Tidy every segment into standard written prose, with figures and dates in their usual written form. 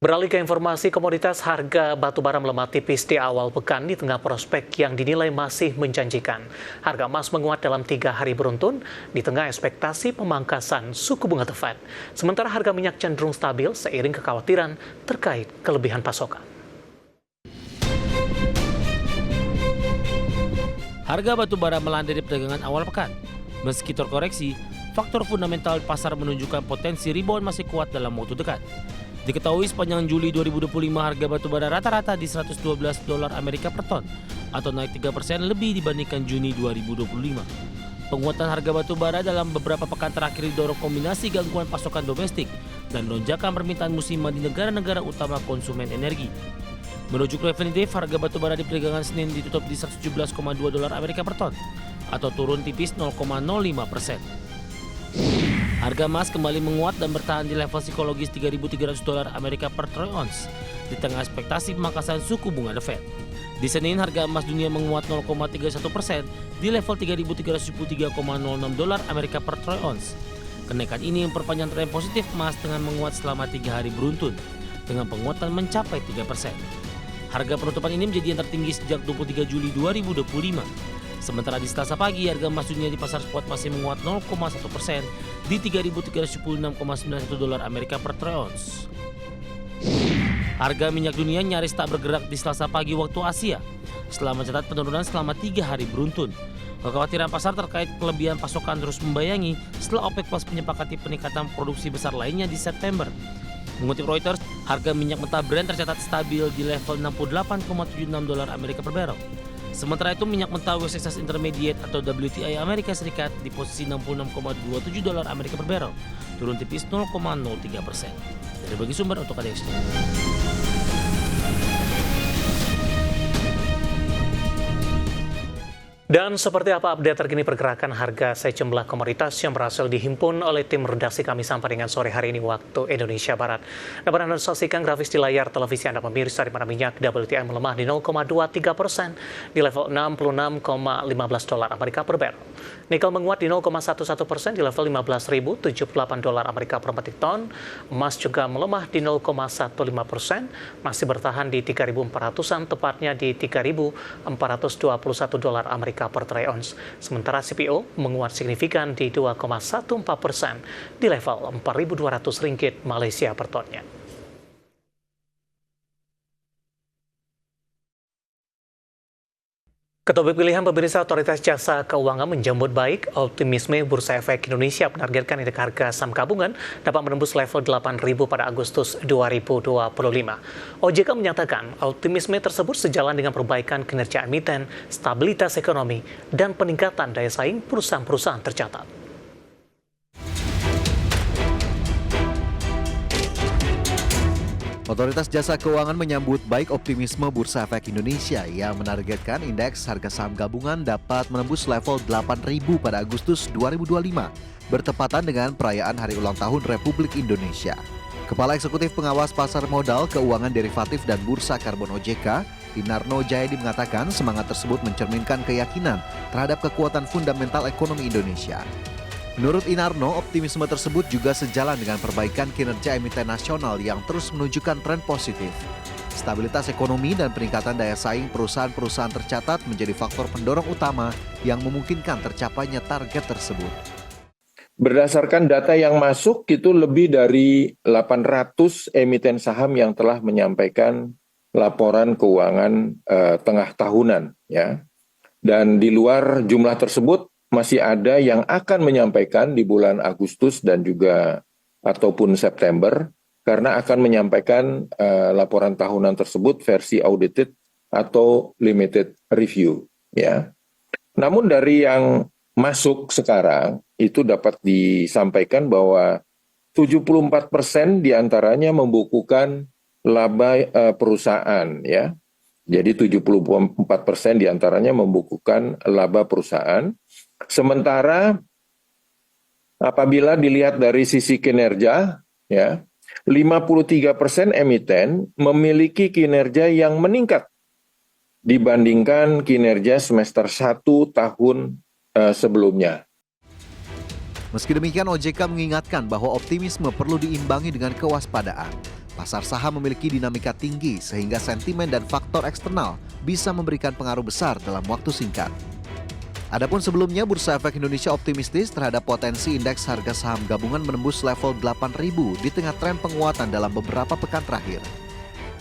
Beralih ke informasi komoditas, harga batu bara melemah tipis di awal pekan di tengah prospek yang dinilai masih menjanjikan. Harga emas menguat dalam 3 hari beruntun di tengah ekspektasi pemangkasan suku bunga The Fed. Sementara harga minyak cenderung stabil seiring kekhawatiran terkait kelebihan pasokan. Harga batu bara melandai di perdagangan awal pekan. Meski terkoreksi, faktor fundamental pasar menunjukkan potensi rebound masih kuat dalam waktu dekat. Diketahui sepanjang Juli 2025 harga batu bara rata-rata di $112 Amerika per ton atau naik 3% lebih dibandingkan Juni 2025. Penguatan harga batu bara dalam beberapa pekan terakhir didorong kombinasi gangguan pasokan domestik dan lonjakan permintaan musiman di negara-negara utama konsumen energi. Menuju definitif, harga batu bara di perdagangan Senin ditutup di $117,2 Amerika per ton atau turun tipis 0,05%. Harga emas kembali menguat dan bertahan di level psikologis $3.300 Amerika per troy ounce di tengah ekspektasi pemangkasan suku bunga The Fed. Di Senin, harga emas dunia menguat 0,31% di level $3.373,06 Amerika per troy ounce. Kenaikan ini memperpanjang tren positif emas dengan menguat selama 3 hari beruntun dengan penguatan mencapai 3%. Harga penutupan ini menjadi yang tertinggi sejak 23 Juli 2025. Sementara di Selasa pagi, harga emas dunia di pasar spot masih menguat 0,1% di $3.376,91 Amerika per troy ounce. Harga minyak dunia nyaris tak bergerak di Selasa pagi waktu Asia setelah mencatat penurunan selama 3 hari beruntun. Kekhawatiran pasar terkait kelebihan pasokan terus membayangi setelah OPEC Plus menyepakati peningkatan produksi besar lainnya di September. Mengutip Reuters, harga minyak mentah Brent tercatat stabil di level $68,76 Amerika per barrel. Sementara itu, minyak mentah West Texas Intermediate atau WTI Amerika Serikat di posisi $66,27 Amerika per barrel, turun tipis 0,03%. Dari bagi sumber untuk ADX. Dan seperti apa update terkini pergerakan harga sejumlah komoditas yang berhasil dihimpun oleh tim redaksi kami sampai dengan sore hari ini waktu Indonesia Barat. Dapat Anda saksikan grafis di layar televisi Anda pemirsa, di mana minyak WTI melemah di 0,23% di level $66,15 Amerika per barrel. Nikel menguat di 0,11% di level $15.078 Amerika per metrik ton. Emas juga melemah di 0,15%, masih bertahan di 3.400-an, tepatnya di $3.421 Amerika per troy ounce. Sementara CPO menguat signifikan di 2,14% di level Rp4.200 Malaysia per tonnya. Ketua pilihan pemirsa, Otoritas Jasa Keuangan menjemput baik optimisme Bursa Efek Indonesia menargetkan indeks harga saham gabungan dapat menembus level 8.000 pada Agustus 2025. OJK menyatakan optimisme tersebut sejalan dengan perbaikan kinerja emiten, stabilitas ekonomi, dan peningkatan daya saing perusahaan-perusahaan tercatat. Otoritas Jasa Keuangan menyambut baik optimisme Bursa Efek Indonesia yang menargetkan indeks harga saham gabungan dapat menembus level 8.000 pada Agustus 2025, bertepatan dengan perayaan Hari Ulang Tahun Republik Indonesia. Kepala Eksekutif Pengawas Pasar Modal, Keuangan Derivatif dan Bursa Karbon OJK, Inarno Jayadi mengatakan semangat tersebut mencerminkan keyakinan terhadap kekuatan fundamental ekonomi Indonesia. Menurut Inarno, optimisme tersebut juga sejalan dengan perbaikan kinerja emiten nasional yang terus menunjukkan tren positif. Stabilitas ekonomi dan peningkatan daya saing perusahaan-perusahaan tercatat menjadi faktor pendorong utama yang memungkinkan tercapainya target tersebut. Berdasarkan data yang masuk, itu lebih dari 800 emiten saham yang telah menyampaikan laporan keuangan tengah tahunan, ya. Dan di luar jumlah tersebut, masih ada yang akan menyampaikan di bulan Agustus dan juga ataupun September, karena akan menyampaikan laporan tahunan tersebut versi audited atau limited review, ya. Namun dari yang masuk sekarang itu dapat disampaikan bahwa 74% diantaranya membukukan laba perusahaan, ya. Jadi 74% diantaranya membukukan laba perusahaan. Sementara apabila dilihat dari sisi kinerja, ya, 53% emiten memiliki kinerja yang meningkat dibandingkan kinerja semester 1 tahun sebelumnya. Meski demikian, OJK mengingatkan bahwa optimisme perlu diimbangi dengan kewaspadaan. Pasar saham memiliki dinamika tinggi sehingga sentimen dan faktor eksternal bisa memberikan pengaruh besar dalam waktu singkat. Adapun sebelumnya, Bursa Efek Indonesia optimistis terhadap potensi indeks harga saham gabungan menembus level 8.000 di tengah tren penguatan dalam beberapa pekan terakhir.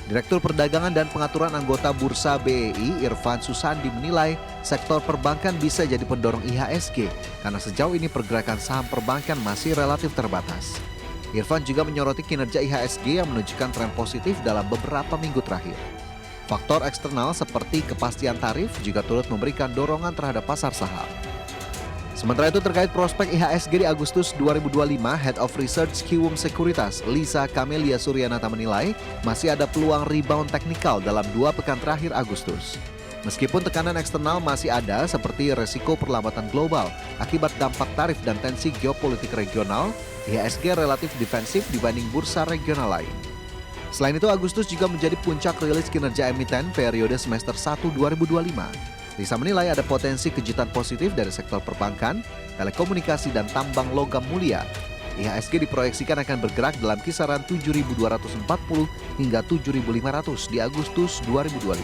Direktur Perdagangan dan Pengaturan Anggota Bursa BEI, Irfan Susandi menilai sektor perbankan bisa jadi pendorong IHSG karena sejauh ini pergerakan saham perbankan masih relatif terbatas. Irfan juga menyoroti kinerja IHSG yang menunjukkan tren positif dalam beberapa minggu terakhir. Faktor eksternal seperti kepastian tarif juga turut memberikan dorongan terhadap pasar saham. Sementara itu terkait prospek IHSG di Agustus 2025, Head of Research Kiwum Sekuritas, Lisa Camelia Suryanata menilai masih ada peluang rebound teknikal dalam 2 pekan terakhir Agustus. Meskipun tekanan eksternal masih ada seperti resiko perlambatan global akibat dampak tarif dan tensi geopolitik regional, IHSG relatif defensif dibanding bursa regional lain. Selain itu, Agustus juga menjadi puncak rilis kinerja emiten periode semester 1 2025. Lisa menilai ada potensi kejutan positif dari sektor perbankan, telekomunikasi, dan tambang logam mulia. IHSG diproyeksikan akan bergerak dalam kisaran 7.240 hingga 7.500 di Agustus 2025.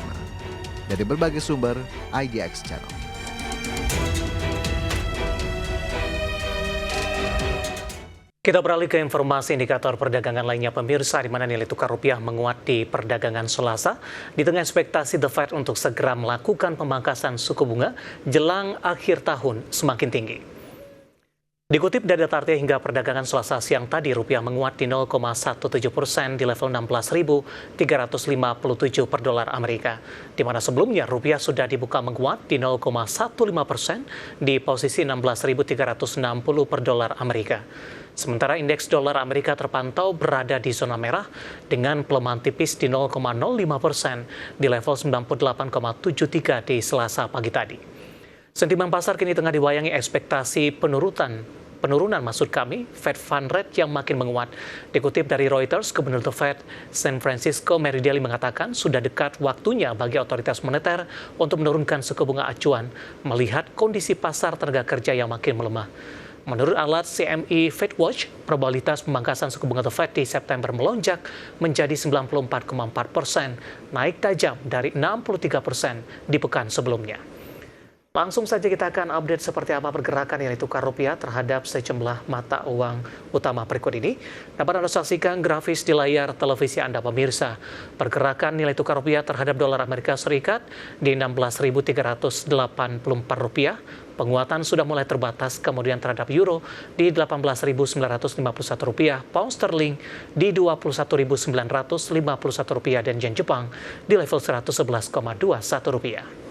Dari berbagai sumber, IDX Channel. Kita beralih ke informasi indikator perdagangan lainnya pemirsa, di mana nilai tukar rupiah menguat di perdagangan Selasa di tengah ekspektasi The Fed untuk segera melakukan pemangkasan suku bunga jelang akhir tahun semakin tinggi. Dikutip dari data RT hingga perdagangan Selasa siang tadi, rupiah menguat di 0,17% di level 16.357 per dolar Amerika, di mana sebelumnya rupiah sudah dibuka menguat di 0,15% di posisi 16.360 per dolar Amerika. Sementara indeks dolar Amerika terpantau berada di zona merah dengan pelemahan tipis di 0,05% di level 98,73 di Selasa pagi tadi. Sentimen pasar kini tengah dibayangi ekspektasi penurunan Fed Fund Rate yang makin menguat. Dikutip dari Reuters, Gubernur The Fed San Francisco Mary Daly mengatakan sudah dekat waktunya bagi otoritas moneter untuk menurunkan suku bunga acuan melihat kondisi pasar tenaga kerja yang makin melemah. Menurut alat CME FedWatch, probabilitas pemangkasan suku bunga The Fed di September melonjak menjadi 94,4%, naik tajam dari 63% di pekan sebelumnya. Langsung saja kita akan update seperti apa pergerakan nilai tukar rupiah terhadap sejumlah mata uang utama berikut ini. Dapat Anda saksikan grafis di layar televisi Anda pemirsa. Pergerakan nilai tukar rupiah terhadap dolar Amerika Serikat di 16.384 rupiah. Penguatan sudah mulai terbatas, kemudian terhadap euro di 18.951 rupiah, pound sterling di 21.951 rupiah, dan yen Jepang di level 111,21 rupiah.